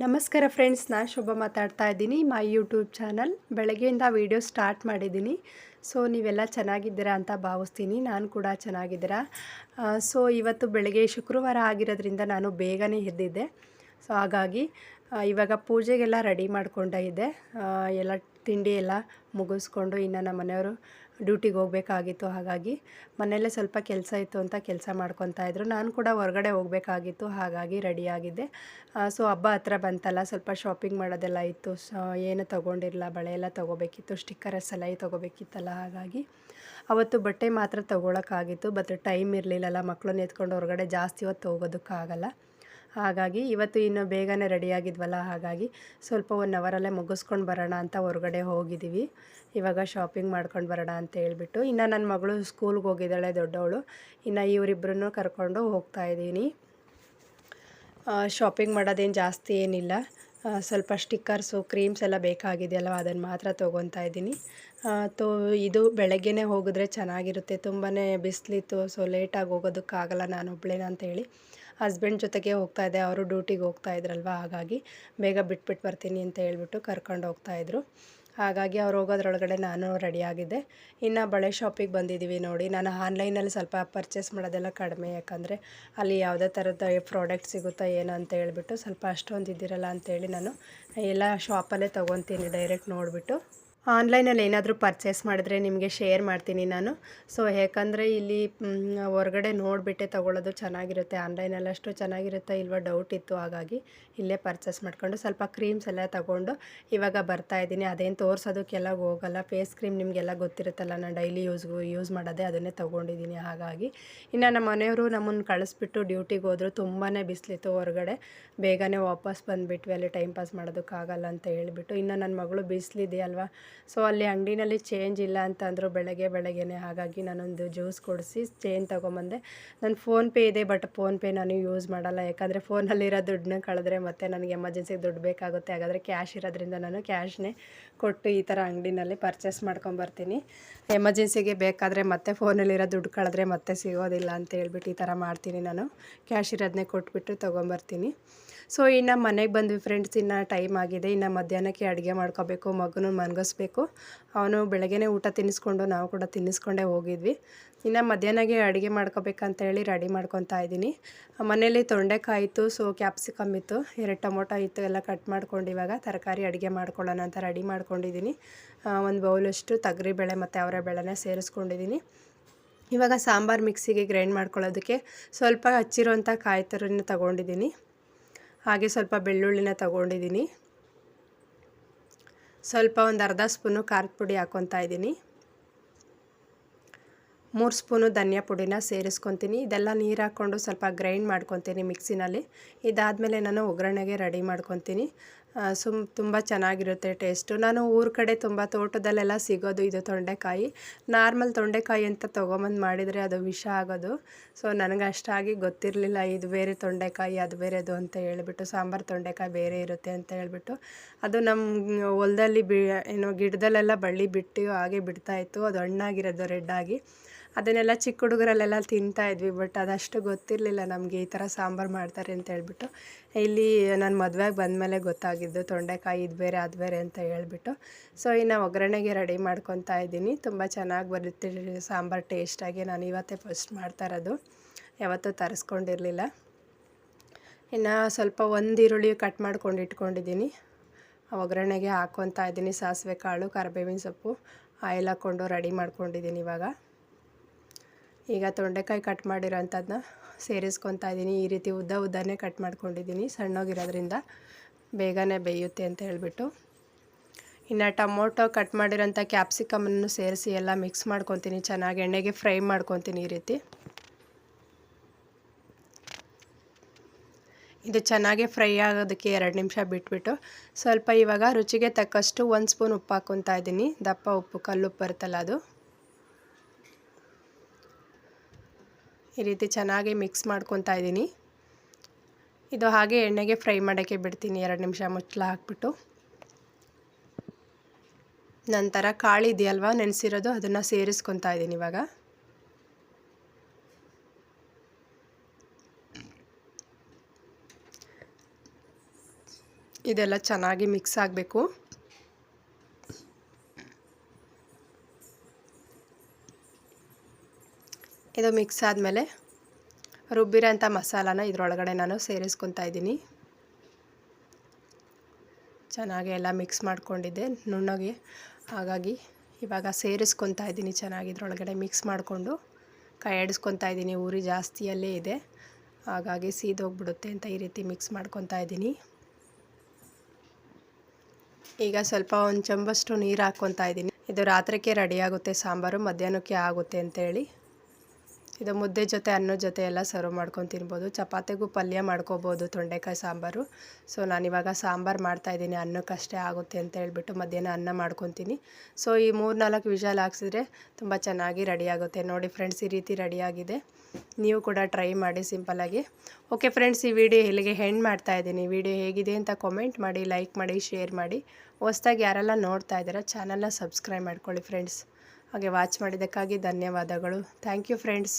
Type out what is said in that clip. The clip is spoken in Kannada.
ನಮಸ್ಕಾರ ಫ್ರೆಂಡ್ಸ್, ನಾನು ಶುಭ ಮಾತಾಡ್ತಾ ಇದ್ದೀನಿ. ಮೈ ಯೂಟ್ಯೂಬ್ ಚಾನಲ್ ಬೆಳಗ್ಗೆಯಿಂದ ವೀಡಿಯೋ ಸ್ಟಾರ್ಟ್ ಮಾಡಿದ್ದೀನಿ. ಸೊ ನೀವೆಲ್ಲ ಚೆನ್ನಾಗಿದ್ದೀರಾ ಅಂತ ಭಾವಿಸ್ತೀನಿ. ನಾನು ಕೂಡ ಚೆನ್ನಾಗಿದ್ದೀರಾ. ಸೊ ಇವತ್ತು ಬೆಳಗ್ಗೆ ಶುಕ್ರವಾರ ಆಗಿರೋದ್ರಿಂದ ನಾನು ಬೇಗನೆ ಎದ್ದಿದ್ದೆ. ಸೊ ಹಾಗಾಗಿ ಇವಾಗ ಪೂಜೆಗೆಲ್ಲ ರೆಡಿ ಮಾಡ್ಕೊಂಡಿದ್ದೆ. ಎಲ್ಲ ತಿಂಡಿ ಎಲ್ಲ ಮುಗಿಸ್ಕೊಂಡು ಇನ್ನು ನಮ್ಮ ಮನೆಯವರು ಡ್ಯೂಟಿಗೆ ಹೋಗಬೇಕಾಗಿತ್ತು. ಹಾಗಾಗಿ ಮನೆಯಲ್ಲೇ ಸ್ವಲ್ಪ ಕೆಲಸ ಇತ್ತು ಅಂತ ಕೆಲಸ ಮಾಡ್ಕೊತಾಯಿದ್ರು. ನಾನು ಕೂಡ ಹೊರಗಡೆ ಹೋಗಬೇಕಾಗಿತ್ತು, ಹಾಗಾಗಿ ರೆಡಿಯಾಗಿದ್ದೆ. ಸೊ ಹಬ್ಬ ಹತ್ರ ಬಂತಲ್ಲ, ಸ್ವಲ್ಪ ಶಾಪಿಂಗ್ ಮಾಡೋದೆಲ್ಲ ಇತ್ತು. ಏನು ತೊಗೊಂಡಿರಲಿಲ್ಲ, ಬಳೆ ಎಲ್ಲ ತೊಗೋಬೇಕಿತ್ತು, ಸ್ಟಿಕ್ಕರ್ಸ್ ಎಲ್ಲ ತೊಗೋಬೇಕಿತ್ತಲ್ಲ. ಹಾಗಾಗಿ ಅವತ್ತು ಬಟ್ಟೆ ಮಾತ್ರ ತೊಗೊಳಕ್ಕಾಗಿತ್ತು. ಬಟ್ ಟೈಮ್ ಇರಲಿಲ್ಲಲ್ಲ, ಮಕ್ಕಳನ್ನ ಎತ್ಕೊಂಡು ಹೊರಗಡೆ ಜಾಸ್ತಿ ಹೊತ್ತು ಹೋಗೋದಕ್ಕಾಗಲ್ಲ. ಹಾಗಾಗಿ ಇವತ್ತು ಇನ್ನು ಬೇಗನೆ ರೆಡಿಯಾಗಿದ್ವಲ್ಲ, ಹಾಗಾಗಿ ಸ್ವಲ್ಪ 1 ಅವರಲ್ಲೇ ಮುಗಿಸ್ಕೊಂಡು ಬರೋಣ ಅಂತ ಹೊರಗಡೆ ಹೋಗಿದ್ದೀವಿ. ಇವಾಗ ಶಾಪಿಂಗ್ ಮಾಡ್ಕೊಂಡು ಬರೋಣ ಅಂತ ಹೇಳ್ಬಿಟ್ಟು. ಇನ್ನು ನನ್ನ ಮಗಳು ಸ್ಕೂಲ್ಗೆ ಹೋಗಿದ್ದಾಳೆ, ದೊಡ್ಡವಳು. ಇನ್ನು ಇವರಿಬ್ಬರನ್ನು ಕರ್ಕೊಂಡು ಹೋಗ್ತಾಯಿದ್ದೀನಿ. ಶಾಪಿಂಗ್ ಮಾಡೋದೇನು ಜಾಸ್ತಿ ಏನಿಲ್ಲ. ಸ್ವಲ್ಪ ಸ್ಟಿಕ್ಕರ್ಸು, ಕ್ರೀಮ್ಸ್ ಎಲ್ಲ ಬೇಕಾಗಿದೆಯಲ್ಲ, ಅದನ್ನು ಮಾತ್ರ ತೊಗೊತಾ ಇದ್ದೀನಿ. ಇದು ಬೆಳಗ್ಗೆನೇ ಹೋಗಿದ್ರೆ ಚೆನ್ನಾಗಿರುತ್ತೆ. ತುಂಬಾ ಬಿಸಿಲಿತ್ತು, ಸೊ ಲೇಟಾಗಿ ಹೋಗೋದಕ್ಕಾಗಲ್ಲ ನಾನೊಬ್ಳೇನ ಅಂತೇಳಿ ಹಸ್ಬೆಂಡ್ ಜೊತೆಗೆ ಹೋಗ್ತಾಯಿದ್ದೆ. ಅವರು ಡ್ಯೂಟಿಗೆ ಹೋಗ್ತಾಯಿದ್ರಲ್ವ, ಹಾಗಾಗಿ ಬೇಗ ಬಿಟ್ಬಿಟ್ಟು ಬರ್ತೀನಿ ಅಂತ ಹೇಳ್ಬಿಟ್ಟು ಕರ್ಕೊಂಡು ಹೋಗ್ತಾಯಿದ್ರು. ಹಾಗಾಗಿ ಅವ್ರು ಹೋಗೋದ್ರೊಳಗಡೆ ನಾನು ರೆಡಿಯಾಗಿದ್ದೆ. ಇನ್ನು ಬಳೆ ಶಾಪಿಗೆ ಬಂದಿದ್ದೀವಿ ನೋಡಿ. ನಾನು ಆನ್ಲೈನಲ್ಲಿ ಸ್ವಲ್ಪ ಪರ್ಚೇಸ್ ಮಾಡೋದೆಲ್ಲ ಕಡಿಮೆ, ಯಾಕಂದರೆ ಅಲ್ಲಿ ಯಾವುದೇ ಥರದ ಪ್ರಾಡಕ್ಟ್ ಸಿಗುತ್ತಾ ಏನೋ ಅಂತ ಹೇಳ್ಬಿಟ್ಟು ಸ್ವಲ್ಪ ಅಷ್ಟೊಂದು ಇದ್ದಿರಲ್ಲ ಅಂಥೇಳಿ ನಾನು ಎಲ್ಲ ಶಾಪಲ್ಲೇ ತೊಗೊತೀನಿ ಡೈರೆಕ್ಟ್ ನೋಡಿಬಿಟ್ಟು. ಆನ್ಲೈನಲ್ಲಿ ಏನಾದರೂ ಪರ್ಚೇಸ್ ಮಾಡಿದ್ರೆ ನಿಮಗೆ ಶೇರ್ ಮಾಡ್ತೀನಿ ನಾನು. ಸೊ ಯಾಕಂದರೆ ಇಲ್ಲಿ ಹೊರಗಡೆ ನೋಡಿಬಿಟ್ಟೆ ತೊಗೊಳ್ಳೋದು ಚೆನ್ನಾಗಿರುತ್ತೆ. ಆನ್ಲೈನಲ್ಲಿ ಅಷ್ಟು ಚೆನ್ನಾಗಿರುತ್ತೆ ಇಲ್ವ ಡೌಟ್ ಇತ್ತು, ಹಾಗಾಗಿ ಇಲ್ಲೇ ಪರ್ಚೇಸ್ ಮಾಡ್ಕೊಂಡು ಸ್ವಲ್ಪ ಕ್ರೀಮ್ಸ್ ಎಲ್ಲ ತೊಗೊಂಡು ಇವಾಗ ಬರ್ತಾಯಿದ್ದೀನಿ. ಅದೇನು ತೋರಿಸೋದಕ್ಕೆಲ್ಲ ಹೋಗಲ್ಲ. ಫೇಸ್ ಕ್ರೀಮ್ ನಿಮಗೆಲ್ಲ ಗೊತ್ತಿರುತ್ತಲ್ಲ, ನಾನು ಡೈಲಿ ಯೂಸ್ ಮಾಡೋದೇ ಅದನ್ನೇ ತೊಗೊಂಡಿದ್ದೀನಿ. ಹಾಗಾಗಿ ಇನ್ನು ನಮ್ಮ ಮನೆಯವರು ನಮ್ಮನ್ನು ಕಳಿಸ್ಬಿಟ್ಟು ಡ್ಯೂಟಿಗೆ ಹೋದರು. ತುಂಬಾ ಬಿಸಿಲಿತ್ತು ಹೊರಗಡೆ, ಬೇಗನೆ ವಾಪಸ್ ಬಂದುಬಿಟ್ವಿ. ಅಲ್ಲಿ ಟೈಮ್ ಪಾಸ್ ಮಾಡೋದಕ್ಕಾಗಲ್ಲ ಅಂತ ಹೇಳಿಬಿಟ್ಟು. ಇನ್ನು ನನ್ನ ಮಗಳು ಬಿಸಿಲಿದೆಯಲ್ವ, ಸೊ ಅಲ್ಲಿ ಅಂಗಡಿನಲ್ಲಿ ಚೇಂಜ್ ಇಲ್ಲ ಅಂತಂದರು ಬೆಳಗ್ಗೆನೇ. ಹಾಗಾಗಿ ನಾನೊಂದು ಜ್ಯೂಸ್ ಕೊಡಿಸಿ ಚೇಂಜ್ ತೊಗೊಂಬಂದೆ. ನನ್ನ ಫೋನ್ಪೇ ಇದೆ, ಬಟ್ ಫೋನ್ಪೇ ನಾನು ಯೂಸ್ ಮಾಡಲ್ಲ. ಯಾಕಂದರೆ ಫೋನಲ್ಲಿರೋ ದುಡ್ಡನ್ನ ಕಳೆದ್ರೆ ಮತ್ತೆ ನನಗೆ ಎಮರ್ಜೆನ್ಸಿಗೆ ದುಡ್ಡು ಬೇಕಾಗುತ್ತೆ. ಹಾಗಾದರೆ ಕ್ಯಾಶ್ ಇರೋದ್ರಿಂದ ನಾನು ಕ್ಯಾಶ್ನೇ ಕೊಟ್ಟು ಈ ಥರ ಅಂಗಡಿನಲ್ಲಿ ಪರ್ಚೇಸ್ ಮಾಡ್ಕೊಂಬರ್ತೀನಿ. ಎಮರ್ಜೆನ್ಸಿಗೆ ಬೇಕಾದರೆ ಮತ್ತೆ ಫೋನಲ್ಲಿರೋ ದುಡ್ಡು ಕಳೆದ್ರೆ ಮತ್ತೆ ಸಿಗೋದಿಲ್ಲ ಅಂತ ಹೇಳ್ಬಿಟ್ಟು ಈ ಥರ ಮಾಡ್ತೀನಿ. ನಾನು ಕ್ಯಾಶ್ ಇರೋದನ್ನೇ ಕೊಟ್ಬಿಟ್ಟು ತೊಗೊಂಬರ್ತೀನಿ. ಸೊ ಇನ್ನು ಮನೆಗೆ ಬಂದ್ವಿ ಫ್ರೆಂಡ್ಸ್. ಇನ್ನು ಟೈಮ್ ಆಗಿದೆ. ಇನ್ನು ಮಧ್ಯಾಹ್ನಕ್ಕೆ ಅಡುಗೆ ಮಾಡ್ಕೋಬೇಕು, ಮಗನೂ ಮಲಗಿಸ್ಬೇಕು. ಅವನು ಬೆಳಗ್ಗೆನೇ ಊಟ ತಿನ್ನಿಸ್ಕೊಂಡು ನಾವು ಕೂಡ ತಿನ್ನಿಸ್ಕೊಂಡೇ ಹೋಗಿದ್ವಿ. ಇನ್ನು ಮಧ್ಯಾಹ್ನಕ್ಕೆ ಅಡುಗೆ ಮಾಡ್ಕೋಬೇಕಂತ ಹೇಳಿ ರೆಡಿ ಮಾಡ್ಕೊತಾ ಇದ್ದೀನಿ. ಮನೇಲಿ ತೊಂಡೆಕಾಯಿ ಇತ್ತು, ಸೊ ಕ್ಯಾಪ್ಸಿಕಮ್ ಇತ್ತು, 2 ಟೊಮೊಟೊ ಇತ್ತು, ಎಲ್ಲ ಕಟ್ ಮಾಡ್ಕೊಂಡು ಇವಾಗ ತರಕಾರಿ ಅಡುಗೆ ಮಾಡ್ಕೊಳ್ಳೋಣ ಅಂತ ರೆಡಿ ಮಾಡ್ಕೊಂಡಿದ್ದೀನಿ. ಒಂದು ಬೌಲಷ್ಟು ತೊಗರಿಬೇಳೆ ಮತ್ತು ಅವರೆಬೇಳೆನ ಸೇರಿಸ್ಕೊಂಡಿದ್ದೀನಿ. ಇವಾಗ ಸಾಂಬಾರು ಮಿಕ್ಸಿಗೆ ಗ್ರೈಂಡ್ ಮಾಡ್ಕೊಳ್ಳೋದಕ್ಕೆ ಸ್ವಲ್ಪ ಹಚ್ಚಿರೋಂಥ ಕಾಯಿ ತುರಿನ ತೊಗೊಂಡಿದ್ದೀನಿ. ಹಾಗೆ ಸ್ವಲ್ಪ ಬೆಳ್ಳುಳ್ಳಿನ ತೊಗೊಂಡಿದ್ದೀನಿ. ಸ್ವಲ್ಪ ಒಂದು ಅರ್ಧ ಸ್ಪೂನು ಖಾರದ ಪುಡಿ ಹಾಕ್ಕೊತಾ ಇದ್ದೀನಿ. 3 ಸ್ಪೂನು ಧನಿಯಾ ಪುಡಿನ ಸೇರಿಸ್ಕೊತೀನಿ. ಇದೆಲ್ಲ ನೀರು ಹಾಕ್ಕೊಂಡು ಸ್ವಲ್ಪ ಗ್ರೈಂಡ್ ಮಾಡ್ಕೊತೀನಿ ಮಿಕ್ಸಿನಲ್ಲಿ. ಇದಾದಮೇಲೆ ನಾನು ಒಗ್ಗರಣೆಗೆ ರೆಡಿ ಮಾಡ್ಕೊತೀನಿ. ತುಂಬ ಚೆನ್ನಾಗಿರುತ್ತೆ ಟೇಸ್ಟು. ನಾನು ಊರ ಕಡೆ ತುಂಬ ತೋಟದಲ್ಲೆಲ್ಲ ಸಿಗೋದು ಇದು ತೊಂಡೆಕಾಯಿ. ನಾರ್ಮಲ್ ತೊಂಡೆಕಾಯಿ ಅಂತ ತೊಗೊಂಬಂದು ಮಾಡಿದರೆ ಅದು ವಿಷ ಆಗೋದು. ಸೊ ನನಗೆ ಅಷ್ಟಾಗಿ ಗೊತ್ತಿರಲಿಲ್ಲ, ಇದು ಬೇರೆ ತೊಂಡೆಕಾಯಿ ಅದು ಬೇರೆದು ಅಂತ ಹೇಳ್ಬಿಟ್ಟು, ಸಾಂಬಾರು ತೊಂಡೆಕಾಯಿ ಬೇರೆ ಇರುತ್ತೆ ಅಂತ ಹೇಳ್ಬಿಟ್ಟು. ಅದು ನಮ್ಮ ಹೊಲದಲ್ಲಿ ಗಿಡದಲ್ಲೆಲ್ಲ ಬಳ್ಳಿ ಬಿಟ್ಟು ಹಾಗೆ ಬಿಡ್ತಾಯಿತ್ತು. ಅದು ಹಣ್ಣಾಗಿರೋದು ರೆಡ್ಡಾಗಿ. ಅದನ್ನೆಲ್ಲ ಚಿಕ್ಕ ಹುಡುಗರಲ್ಲೆಲ್ಲ ತಿಂತಾಯಿದ್ವಿ. ಬಟ್ ಅದಷ್ಟು ಗೊತ್ತಿರಲಿಲ್ಲ ನಮಗೆ ಈ ಥರ ಸಾಂಬಾರು ಮಾಡ್ತಾರೆ ಅಂತ ಹೇಳ್ಬಿಟ್ಟು. ಇಲ್ಲಿ ನಾನು ಮದುವೆಗೆ ಬಂದಮೇಲೆ ಗೊತ್ತಾಗಿದ್ದು ತೊಂಡೆಕಾಯಿ ಇದು ಬೇರೆ ಅದು ಬೇರೆ ಅಂತ ಹೇಳ್ಬಿಟ್ಟು. ಸೊ ಇನ್ನು ಒಗ್ಗರಣೆಗೆ ರೆಡಿ ಮಾಡ್ಕೊತಾ ಇದ್ದೀನಿ. ತುಂಬ ಚೆನ್ನಾಗಿ ಬರುತ್ತೆ ಸಾಂಬಾರು ಟೇಸ್ಟಾಗಿ. ನಾನು ಇವತ್ತೇ ಫಸ್ಟ್ ಮಾಡ್ತಾ ಇರೋದು, ಯಾವತ್ತೂ ತರಿಸ್ಕೊಂಡಿರಲಿಲ್ಲ. ಇನ್ನು ಸ್ವಲ್ಪ 1 ಈರುಳ್ಳಿ ಕಟ್ ಮಾಡ್ಕೊಂಡು ಇಟ್ಕೊಂಡಿದ್ದೀನಿ. ಒಗ್ಗರಣೆಗೆ ಹಾಕ್ಕೊತಾ ಇದ್ದೀನಿ. ಸಾಸಿವೆ ಕಾಳು, ಕರಿಬೇವಿನ ಸೊಪ್ಪು, ಆಯಿಲ್ ಹಾಕ್ಕೊಂಡು ರೆಡಿ ಮಾಡ್ಕೊಂಡಿದ್ದೀನಿ. ಈಗ ತೊಂಡೆಕಾಯಿ ಕಟ್ ಮಾಡಿರೋಂಥದ್ದನ್ನ ಸೇರಿಸ್ಕೊತಾ ಇದ್ದೀನಿ. ಈ ರೀತಿ ಉದ್ದನೇ ಕಟ್ ಮಾಡ್ಕೊಂಡಿದ್ದೀನಿ, ಸಣ್ಣಗಿರೋದ್ರಿಂದ ಬೇಗನೆ ಬೇಯುತ್ತೆ ಅಂತ ಹೇಳ್ಬಿಟ್ಟು. ಇನ್ನು ಟೊಮೊಟೊ ಕಟ್ ಮಾಡಿರೋಂಥ ಕ್ಯಾಪ್ಸಿಕಮನ್ನು ಸೇರಿಸಿ ಎಲ್ಲ ಮಿಕ್ಸ್ ಮಾಡ್ಕೊತೀನಿ. ಚೆನ್ನಾಗಿ ಎಣ್ಣೆಗೆ ಫ್ರೈ ಮಾಡ್ಕೊತೀನಿ. ಈ ರೀತಿ ಇದು ಚೆನ್ನಾಗಿ ಫ್ರೈ ಆಗೋದಕ್ಕೆ 2 ನಿಮಿಷ ಬಿಟ್ಬಿಟ್ಟು ಸ್ವಲ್ಪ ಇವಾಗ ರುಚಿಗೆ ತಕ್ಕಷ್ಟು 1 ಸ್ಪೂನ್ ಉಪ್ಪು ಹಾಕ್ಕೊತಾ ಇದ್ದೀನಿ. ದಪ್ಪ ಉಪ್ಪು, ಕಲ್ಲುಪ್ಪು ಬರುತ್ತಲ್ಲ ಅದು. ಈ ರೀತಿ ಚೆನ್ನಾಗಿ ಮಿಕ್ಸ್ ಮಾಡ್ಕೊತಾ ಇದ್ದೀನಿ. ಇದು ಹಾಗೆ ಎಣ್ಣೆಗೆ ಫ್ರೈ ಮಾಡೋಕ್ಕೆ ಬಿಡ್ತೀನಿ 2 ನಿಮಿಷ ಮುಚ್ಚಳ ಹಾಕ್ಬಿಟ್ಟು. ನಂತರ ಕಾಳು ಇದೆಯಲ್ವ ನೆನೆಸಿರೋದು, ಅದನ್ನು ಸೇರಿಸ್ಕೊತಾ ಇದ್ದೀನಿ. ಇವಾಗ ಇದೆಲ್ಲ ಚೆನ್ನಾಗಿ ಮಿಕ್ಸ್ ಆಗಬೇಕು. ಇದು ಮಿಕ್ಸ್ ಆದಮೇಲೆ ರುಬ್ಬಿರೋಂಥ ಮಸಾಲಾನ ಇದರೊಳಗಡೆ ನಾನು ಸೇರಿಸ್ಕೊತಾ ಇದ್ದೀನಿ. ಚೆನ್ನಾಗಿ ಎಲ್ಲ ಮಿಕ್ಸ್ ಮಾಡ್ಕೊಂಡಿದ್ದೆ ನುಣ್ಣಗೆ, ಹಾಗಾಗಿ ಇವಾಗ ಸೇರಿಸ್ಕೊತಾ ಇದ್ದೀನಿ. ಚೆನ್ನಾಗಿ ಇದರೊಳಗಡೆ ಮಿಕ್ಸ್ ಮಾಡಿಕೊಂಡು ಕೈ ಆಡಿಸ್ಕೊತಾ ಇದ್ದೀನಿ. ಉರಿ ಜಾಸ್ತಿಯಲ್ಲೇ ಇದೆ, ಹಾಗಾಗಿ ಸೀದೋಗ್ಬಿಡುತ್ತೆ ಅಂತ ಈ ರೀತಿ ಮಿಕ್ಸ್ ಮಾಡ್ಕೊತಾ ಇದ್ದೀನಿ. ಈಗ ಸ್ವಲ್ಪ ಒಂದು ಚಮಚಷ್ಟು ನೀರು ಹಾಕ್ಕೊತಾ ಇದ್ದೀನಿ. ಇದು ರಾತ್ರಿಗೆ ರೆಡಿ ಆಗುತ್ತೆ ಸಾಂಬಾರು, ಮಧ್ಯಾಹ್ನಕ್ಕೆ ಆಗುತ್ತೆ ಅಂತೇಳಿ. ಇದು ಮುದ್ದೆ ಜೊತೆ ಅನ್ನದ ಜೊತೆ ಎಲ್ಲ ಸರ್ವ್ ಮಾಡ್ಕೊಂಡು ತಿನ್ಬೋದು. ಚಪಾತಿಗೂ ಪಲ್ಯ ಮಾಡ್ಕೋಬೋದು ತೊಂಡೆಕಾಯಿ ಸಾಂಬಾರು. ಸೊ ನಾನಿವಾಗ ಸಾಂಬಾರು ಮಾಡ್ತಾಯಿದ್ದೀನಿ, ಅನ್ನಕ್ಕಷ್ಟೇ ಆಗುತ್ತೆ ಅಂತ ಹೇಳ್ಬಿಟ್ಟು ಮಧ್ಯಾಹ್ನ ಅನ್ನ ಮಾಡ್ಕೊತೀನಿ. ಸೊ ಈ 3-4 ವಿಷಲ್ ಹಾಕ್ಸಿದ್ರೆ ತುಂಬ ಚೆನ್ನಾಗಿ ರೆಡಿ ಆಗುತ್ತೆ. ನೋಡಿ ಫ್ರೆಂಡ್ಸ್, ಈ ರೀತಿ ರೆಡಿಯಾಗಿದೆ. ನೀವು ಕೂಡ ಟ್ರೈ ಮಾಡಿ ಸಿಂಪಲ್ಲಾಗಿ. ಓಕೆ ಫ್ರೆಂಡ್ಸ್, ಈ ವಿಡಿಯೋ ಇಲ್ಲಿಗೆ ಎಂಡ್ ಮಾಡ್ತಾಯಿದ್ದೀನಿ. ವಿಡಿಯೋ ಹೇಗಿದೆ ಅಂತ ಕಾಮೆಂಟ್ ಮಾಡಿ, ಲೈಕ್ ಮಾಡಿ, ಶೇರ್ ಮಾಡಿ. ಹೊಸ್ದಾಗಿ ಯಾರೆಲ್ಲ ನೋಡ್ತಾ ಇದ್ದೀರಾ ಚಾನಲ್ನ ಸಬ್ಸ್ಕ್ರೈಬ್ ಮಾಡ್ಕೊಳ್ಳಿ ಫ್ರೆಂಡ್ಸ್. ಹಾಗೆ ವಾಚ್ ಮಾಡಿದ್ದಕ್ಕಾಗಿ ಧನ್ಯವಾದಗಳು. Thank you friends.